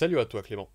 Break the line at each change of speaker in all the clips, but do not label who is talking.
Salut à toi Clément.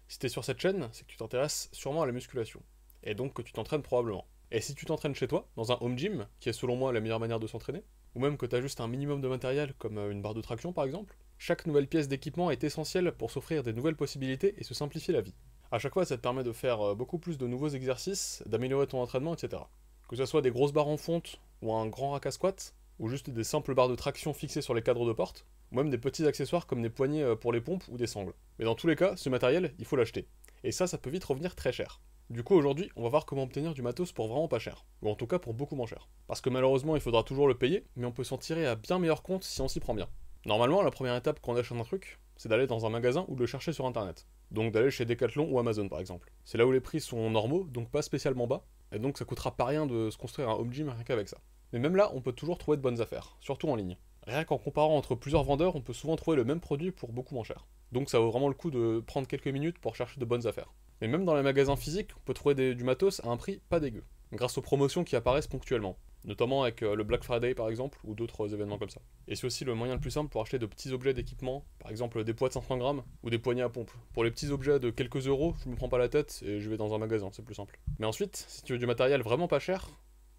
Si t'es sur cette chaîne, c'est que tu t'intéresses sûrement à la musculation. Et donc que tu t'entraînes probablement. Et si tu t'entraînes chez toi, dans un home gym, qui est selon moi la meilleure manière de s'entraîner, ou même que t'as juste un minimum de matériel, comme une barre de traction par exemple, chaque nouvelle pièce d'équipement est essentielle pour s'offrir des nouvelles possibilités et se simplifier la vie. À chaque fois, ça te permet de faire beaucoup plus de nouveaux exercices, d'améliorer ton entraînement, etc. Que ce soit des grosses barres en fonte, ou un grand rack à squat, ou juste des simples barres de traction fixées sur les cadres de porte, ou même des petits accessoires comme des poignées pour les pompes ou des sangles. Mais dans tous les cas, ce matériel, il faut l'acheter. Et ça peut vite revenir très cher. Du coup, aujourd'hui, on va voir comment obtenir du matos pour vraiment pas cher. Ou en tout cas pour beaucoup moins cher. Parce que malheureusement, il faudra toujours le payer, mais on peut s'en tirer à bien meilleur compte si on s'y prend bien. Normalement, la première étape quand on achète un truc, c'est d'aller dans un magasin ou de le chercher sur internet. Donc d'aller chez Decathlon ou Amazon par exemple. C'est là où les prix sont normaux, donc pas spécialement bas, et donc ça coûtera pas rien de se construire un home gym rien qu'avec ça. Mais même là, on peut toujours trouver de bonnes affaires, surtout en ligne. Rien qu'en comparant entre plusieurs vendeurs, on peut souvent trouver le même produit pour beaucoup moins cher. Donc ça vaut vraiment le coup de prendre quelques minutes pour chercher de bonnes affaires. Mais même dans les magasins physiques, on peut trouver du matos à un prix pas dégueu, grâce aux promotions qui apparaissent ponctuellement, notamment avec le Black Friday par exemple, ou d'autres événements comme ça. Et c'est aussi le moyen le plus simple pour acheter de petits objets d'équipement, par exemple des poids de 500 grammes ou des poignées à pompe. Pour les petits objets de quelques euros, je me prends pas la tête et je vais dans un magasin, c'est plus simple. Mais ensuite, si tu veux du matériel vraiment pas cher,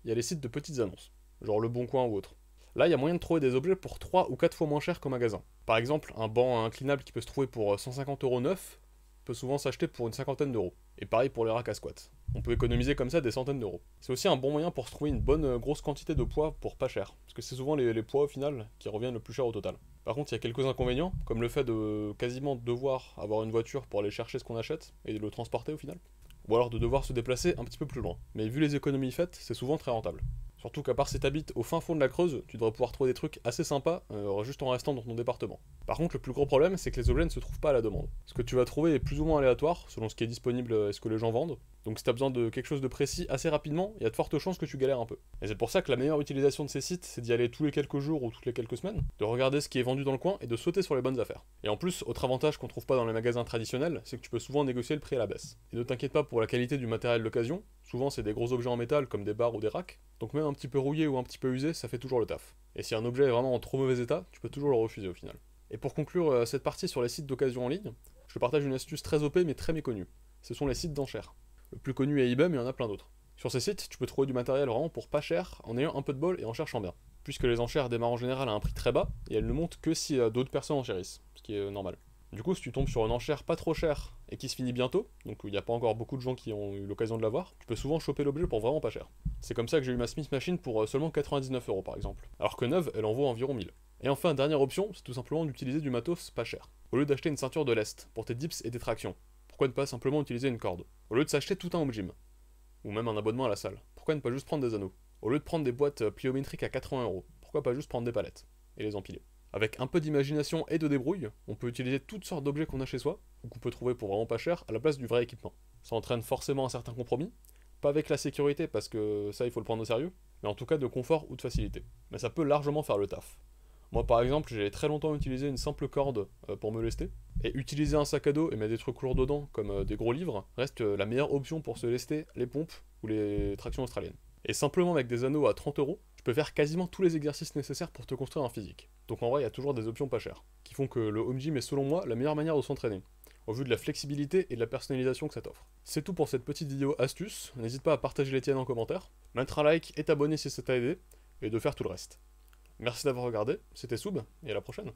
il y a les sites de petites annonces, genre Le Bon Coin ou autre. Là, il y a moyen de trouver des objets pour 3 ou 4 fois moins cher qu'au magasin. Par exemple, un banc inclinable qui peut se trouver pour 150 € neuf peut souvent s'acheter pour une cinquantaine d'euros. Et pareil pour les racks à squat. On peut économiser comme ça des centaines d'euros. C'est aussi un bon moyen pour se trouver une bonne grosse quantité de poids pour pas cher. Parce que c'est souvent les poids au final qui reviennent le plus cher au total. Par contre, il y a quelques inconvénients, comme le fait de quasiment devoir avoir une voiture pour aller chercher ce qu'on achète et de le transporter au final. Ou alors de devoir se déplacer un petit peu plus loin. Mais vu les économies faites, c'est souvent très rentable. Surtout qu'à part si t'habites au fin fond de la Creuse, tu devrais pouvoir trouver des trucs assez sympas juste en restant dans ton département. Par contre, le plus gros problème, c'est que les objets ne se trouvent pas à la demande. Ce que tu vas trouver est plus ou moins aléatoire, selon ce qui est disponible et ce que les gens vendent. Donc si t'as besoin de quelque chose de précis assez rapidement, il y a de fortes chances que tu galères un peu. Et c'est pour ça que la meilleure utilisation de ces sites, c'est d'y aller tous les quelques jours ou toutes les quelques semaines, de regarder ce qui est vendu dans le coin et de sauter sur les bonnes affaires. Et en plus, autre avantage qu'on trouve pas dans les magasins traditionnels, c'est que tu peux souvent négocier le prix à la baisse. Et ne t'inquiète pas pour la qualité du matériel d'occasion, souvent c'est des gros objets en métal comme des barres ou des racks, donc même un petit peu rouillé ou un petit peu usé, ça fait toujours le taf. Et si un objet est vraiment en trop mauvais état, tu peux toujours le refuser au final. Et pour conclure cette partie sur les sites d'occasion en ligne, je te partage une astuce très OP mais très méconnue. Ce sont les sites d'enchères. Le plus connu est eBay, mais il y en a plein d'autres. Sur ces sites, tu peux trouver du matériel vraiment pour pas cher, en ayant un peu de bol et en cherchant bien. Puisque les enchères démarrent en général à un prix très bas, et elles ne montent que si d'autres personnes enchérissent, ce qui est normal. Du coup, si tu tombes sur une enchère pas trop chère et qui se finit bientôt, donc il n'y a pas encore beaucoup de gens qui ont eu l'occasion de l'avoir, tu peux souvent choper l'objet pour vraiment pas cher. C'est comme ça que j'ai eu ma Smith Machine pour seulement 99 € par exemple, alors que neuve, elle en vaut environ 1000. Et enfin, dernière option, c'est tout simplement d'utiliser du matos pas cher. Au lieu d'acheter une ceinture de lest pour tes dips et tes tractions, pourquoi ne pas simplement utiliser une corde? Au lieu de s'acheter tout un home gym, ou même un abonnement à la salle, pourquoi ne pas juste prendre des anneaux? Au lieu de prendre des boîtes pliométriques à 80 €, pourquoi pas juste prendre des palettes et les empiler? Avec un peu d'imagination et de débrouille, on peut utiliser toutes sortes d'objets qu'on a chez soi, ou qu'on peut trouver pour vraiment pas cher, à la place du vrai équipement. Ça entraîne forcément un certain compromis, pas avec la sécurité parce que ça il faut le prendre au sérieux, mais en tout cas de confort ou de facilité. Mais ça peut largement faire le taf. Moi par exemple, j'ai très longtemps utilisé une simple corde pour me lester, et utiliser un sac à dos et mettre des trucs lourds dedans, comme des gros livres, reste la meilleure option pour se lester les pompes ou les tractions australiennes. Et simplement avec des anneaux à 30 €, tu peux faire quasiment tous les exercices nécessaires pour te construire un physique. Donc en vrai, il y a toujours des options pas chères, qui font que le home gym est selon moi la meilleure manière de s'entraîner, au vu de la flexibilité et de la personnalisation que ça t'offre. C'est tout pour cette petite vidéo astuce, n'hésite pas à partager les tiennes en commentaire, mettre un like et t'abonner si ça t'a aidé, et de faire tout le reste. Merci d'avoir regardé, c'était Soub, et à la prochaine.